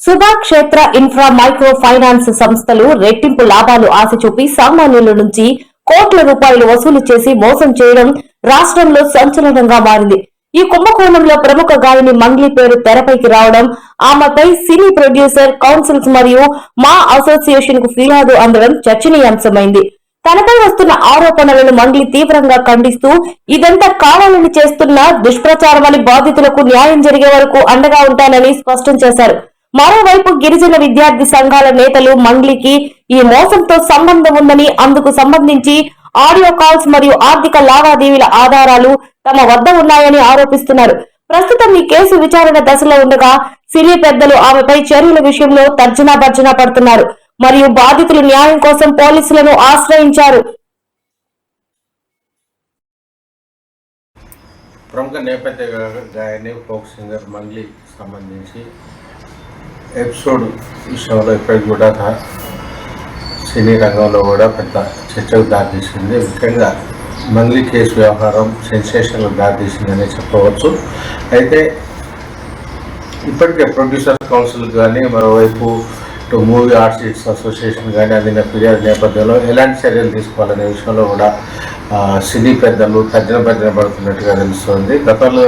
సుధా క్షేత్ర infra micro finance సంస్థలు రెట్టింపు లాభాలు ఆశ చూపి సామాన్యుల నుంచి కోట్ల రూపాయలు వసూలు చేసి మోసం చేయడం రాష్ట్రంలో సంచలనంగా మారింది. ఈ కుంభకోణంలో ప్రముఖ గాయని మంగ్లీ పేరు తెరపైకి రావడం, ఆమెపై సినీ ప్రొడ్యూసర్ కౌన్సిల్స్ మరియు మా అసోసియేషన్ కు ఫిర్యాదు అందడం చర్చనీయాంశమైంది. తనపై వస్తున్న ఆరోపణలను మంగ్లీ తీవ్రంగా ఖండిస్తూ ఇదంతా కావాలని చేస్తున్న దుష్ప్రచారమని, బాధితులకు న్యాయం జరిగే వరకు అండగా ఉంటానని స్పష్టం చేశారు. మరోవైపు గిరిజన విద్యార్థి సంఘాల నేతలు మంగ్లీకి ఈ మోసంతో సంబంధం ఉందని, అందుకు సంబంధించి ఆడియో కాల్స్ మరియు ఆర్థిక లావాదేవీల ఆధారాలు తమ వద్ద ఉన్నాయని ఆరోపిస్తున్నారు. ప్రస్తుతం ఈ కేసు విచారణ దశలో ఉండగా సినీ పెద్దలు ఆమెపై చర్యల విషయంలో తర్జనా భర్జనా పడుతున్నారు మరియు బాధితులు న్యాయం కోసం పోలీసులను ఆశ్రయించారు. ప్రముఖ నేపథ్య గాయని ఫోక్ సింగర్ మంగ్లీ సంబంధించి ఎపిసోడ్ విషయంలో ఇప్పటికి కూడా సినీ రంగంలో కూడా పెద్ద చర్చకు దారితీసింది. ముఖ్యంగా మంగ్లీ కేసు వ్యవహారం సెన్సేషన్లకు దారితీసిందనే చెప్పవచ్చు. అయితే ఇప్పటికే ప్రొడ్యూసర్ కౌన్సిల్ కానీ, మరోవైపు మూవీ ఆర్టిస్ట్స్ అసోసియేషన్ కానీ అందిన ఫిర్యాదు నేపథ్యంలో ఎలాంటి చర్యలు తీసుకోవాలనే విషయంలో కూడా సినీ పెద్దలు తర్జన పడుతున్నట్టుగా తెలుస్తోంది. గతంలో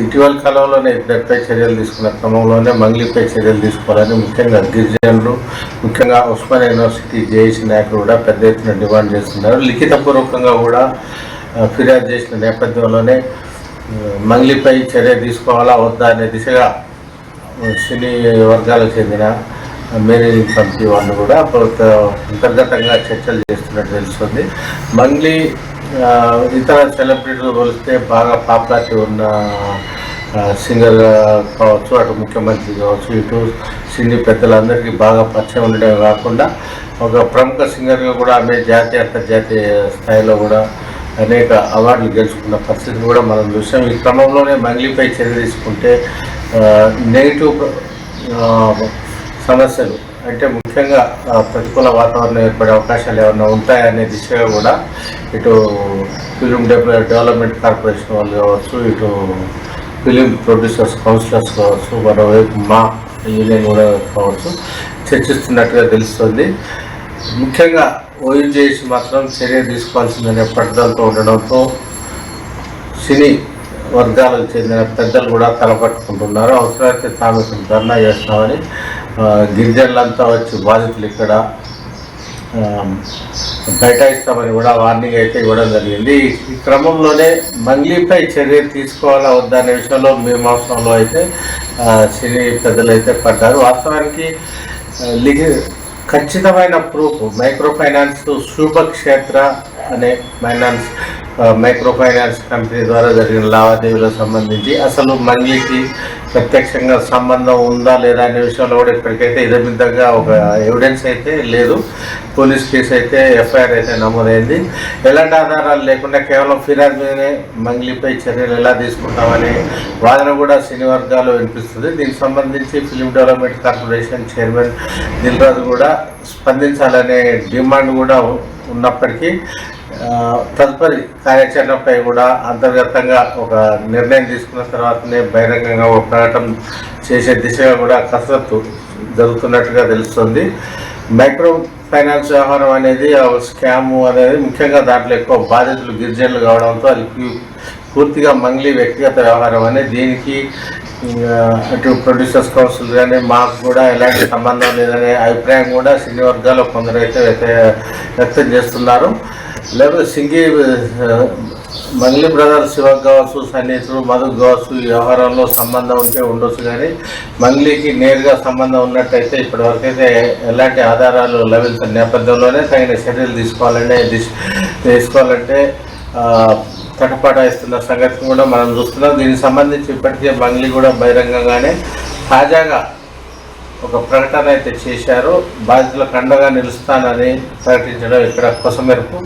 ఇటీవల కాలంలోనే ఇద్దరిపై చర్యలు తీసుకున్న క్రమంలోనే మంగ్లీపై చర్యలు తీసుకోవాలని ముఖ్యంగా గిరిజనులు, ముఖ్యంగా ఉస్మాన్ యూనివర్సిటీ జేఏసీ నాయకులు కూడా పెద్ద ఎత్తున డిమాండ్ చేస్తున్నారు. లిఖితపూర్వకంగా కూడా ఫిర్యాదు చేసిన నేపథ్యంలోనే మంగ్లీపై చర్య తీసుకోవాలా వద్దా అనే దిశగా సినీ వర్గాలకు చెందిన మేనేజింగ్ కమిటీ వాళ్ళు కూడా అంతర్గతంగా చర్చలు చేస్తున్నట్టు తెలుస్తుంది. మంగ్లీ ఇతర సెలబ్రిటీలు పోలిస్తే బాగా పాపులారిటీ ఉన్న సింగర్ కావచ్చు, అటు ముఖ్యమంత్రి కావచ్చు, ఇటు సినీ పెద్దలందరికీ బాగా పరిచయం ఉండడమే కాకుండా ఒక ప్రముఖ సింగర్గా కూడా ఆమె జాతీయ అంతర్జాతీయ స్థాయిలో కూడా అనేక అవార్డులు గెలుచుకున్న పరిస్థితిని కూడా మనం చూసాం. ఈ క్రమంలోనే మంగ్లీపై చర్య తీసుకుంటే నెగిటివ్ సమస్యలు అంటే ముఖ్యంగా ప్రతికూల వాతావరణం ఏర్పడే అవకాశాలు ఏమైనా ఉంటాయనే దిశగా కూడా ఇటు ఫిలిం డెవలప్మెంట్ కార్పొరేషన్ వాళ్ళు కావచ్చు, ఇటు ఫిలిం ప్రొడ్యూసర్స్ కౌన్సిలర్స్ కావచ్చు, మరోవైపు మా యూనియన్ కూడా కావచ్చు చర్చిస్తున్నట్టుగా తెలుస్తుంది. ముఖ్యంగా ఓయూజేఏసీ మాత్రం చర్య తీసుకోవాల్సిందనే పట్టుదలతో ఉండడంతో సినీ వర్గాలకు చెందిన పెద్దలు కూడా తలపట్టుకుంటున్నారు. అవసరమైతే తాము ధర్నా చేస్తామని గిరిజనులంతా వచ్చి బాధితులు ఇక్కడ బైఠాయిస్తామని కూడా వార్నింగ్ అయితే ఇవ్వడం జరిగింది. ఈ క్రమంలోనే మంగ్లీపై చర్య తీసుకోవాలా వద్దా అనే విషయంలో మీమాంసంలో అయితే సినీ పెద్దలు అయితే పడ్డారు. వాస్తవానికి ఖచ్చితమైన ప్రూఫ్ మైక్రో ఫైనాన్స్ శుభక్షేత్ర అనే మైక్రో ఫైనాన్స్ కంపెనీ ద్వారా జరిగిన లావాదేవీలకు సంబంధించి అసలు మంగ్లీకి ప్రత్యక్షంగా సంబంధం ఉందా లేదా అనే విషయంలో కూడా ఇప్పటికైతే ఇదమిద్దంగా ఒక ఎవిడెన్స్ అయితే లేదు. పోలీస్ కేసు అయితే ఎఫ్ఐఆర్ అయితే నమోదైంది. ఎలాంటి ఆధారాలు లేకుండా కేవలం ఫిర్యాదు మీదనే మంగ్లీపై చర్యలు ఎలా తీసుకుంటామనే వాదన కూడా సినీ వర్గాలు వినిపిస్తుంది. దీనికి సంబంధించి film development corporation chairman Dil Raju కూడా స్పందించాలనే డిమాండ్ కూడా ఉన్నప్పటికీ తదుపరి కార్యాచరణపై కూడా అంతర్గతంగా ఒక నిర్ణయం తీసుకున్న తర్వాతనే బహిరంగంగా ఒక ప్రకటన చేసే దిశగా కూడా కసరత్తు జరుగుతున్నట్టుగా తెలుస్తుంది. మైక్రో ఫైనాన్స్ వ్యవహారం అనేది స్కాము అనేది ముఖ్యంగా దాంట్లో ఎక్కువ బాధితులు గిరిజనులు కావడంతో అది పూర్తిగా మంగ్లీ వ్యక్తిగత వ్యవహారం అనేది దీనికి అటు ప్రొడ్యూసర్స్ కౌన్సిల్ కానీ మాకు కూడా ఎలాంటి సంబంధం లేదనే అభిప్రాయం కూడా సినీ వర్గాల్లో కొందరైతే వ్యక్తం చేస్తున్నారు. లేకపోతే మంగ్లీ బ్రదర్స్ శివకు కావచ్చు, సన్నిహితులు మధుకు కావచ్చు ఈ వ్యవహారంలో సంబంధం ఉంటే ఉండొచ్చు, కానీ మంగ్లీకి నేరుగా సంబంధం ఉన్నట్టయితే ఇప్పటివరకైతే ఎలాంటి ఆధారాలు లభించిన నేపథ్యంలోనే తగిన చర్యలు తీసుకోవాలంటే తటపాటాయిస్తున్న సంగతిని కూడా మనం చూస్తున్నాం. దీనికి సంబంధించి ఇప్పటికే మంగ్లీ కూడా బహిరంగంగానే తాజాగా ఒక ప్రకటన అయితే చేశారు. బాధితులకు అండగా నిలుస్తానని ప్రకటించడం ఇక్కడ కొసమెరుపు.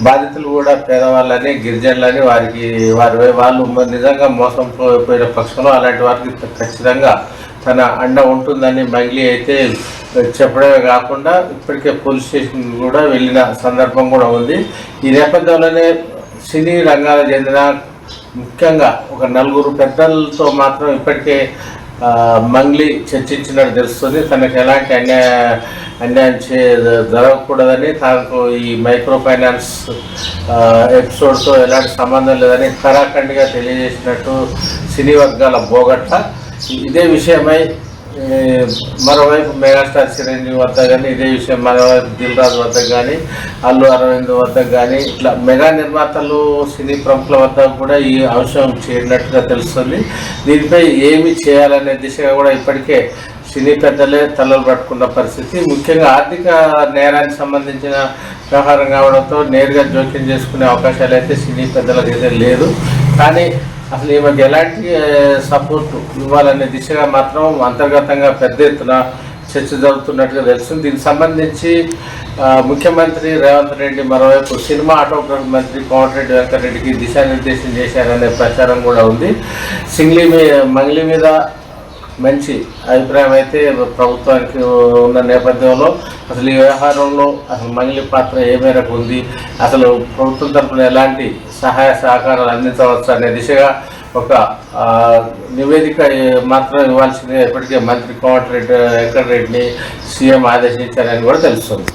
బాధితులు కూడా పేదవాళ్ళని, గిరిజనులని, వాళ్ళు నిజంగా మోసం పోయిన పక్షంలో అలాంటి వారికి ఖచ్చితంగా తన అండ ఉంటుందని మంగ్లీ అయితే చెప్పడమే కాకుండా ఇప్పటికే పోలీస్ స్టేషన్ కూడా వెళ్ళిన సందర్భం కూడా ఉంది. ఈ నేపథ్యంలోనే సినీ రంగాలకు చెందిన ముఖ్యంగా ఒక 4 పెద్దలతో మాత్రం ఇప్పటికే మంగ్లీ చర్చించినట్టు తెలుస్తుంది. తనకు ఎలాంటి అన్యాయం జరగకూడదని, తనకు ఈ మైక్రో ఫైనాన్స్ ఎపిసోడ్తో ఎలాంటి సంబంధం లేదని ఖరాఖండిగా తెలియజేసినట్టు సినీ వర్గాల బోగట్ట. ఇదే విషయమై మరోవైపు మెగాస్టార్ చిరంజీవి వద్ద కానీ, ఇదే విషయం మరోవైపు దిల్ రాజు వద్ద కానీ, అల్లు అరవింద్ వద్ద కానీ, ఇట్లా మెగా నిర్మాతలు సినీ ప్రముఖుల వద్ద కూడా ఈ అంశం చేరినట్టుగా తెలుస్తుంది. దీనిపై ఏమి చేయాలనే దిశగా కూడా ఇప్పటికే సినీ పెద్దలే తలలు పట్టుకున్న పరిస్థితి. ముఖ్యంగా ఆర్థిక నేరానికి సంబంధించిన వ్యవహారం కావడంతో నేరుగా జోక్యం చేసుకునే అవకాశాలు అయితే సినీ పెద్దలకు అయితే లేదు. కానీ అసలు ఈమెకు ఎలాంటి సపోర్ట్ ఇవ్వాలనే దిశగా మాత్రం అంతర్గతంగా పెద్ద ఎత్తున చర్చ జరుగుతున్నట్టుగా తెలుస్తుంది. దీనికి సంబంధించి ముఖ్యమంత్రి రేవంత్ రెడ్డి మరోవైపు సినిమా ఆటోగ్రఫీ మంత్రి కోమటిరెడ్డి వెంకటరెడ్డికి దిశానిర్దేశం చేశారనే ప్రచారం కూడా ఉంది. మంగ్లీ మీద మంచి అభిప్రాయం అయితే ప్రభుత్వానికి ఉన్న నేపథ్యంలో అసలు ఈ వ్యవహారంలో అసలు మంగ్లీ పాత్ర ఏ మేరకు ఉంది, అసలు ప్రభుత్వం తరఫున ఎలాంటి సహాయ సహకారాలు అందించవచ్చు అనే దిశగా ఒక నివేదిక మాత్రం ఇవ్వాల్సిందిగా ఇప్పటికే మంత్రి కోమటిరెడ్డి వెంకటరెడ్డిని సీఎం ఆదేశించారని కూడా తెలుస్తుంది.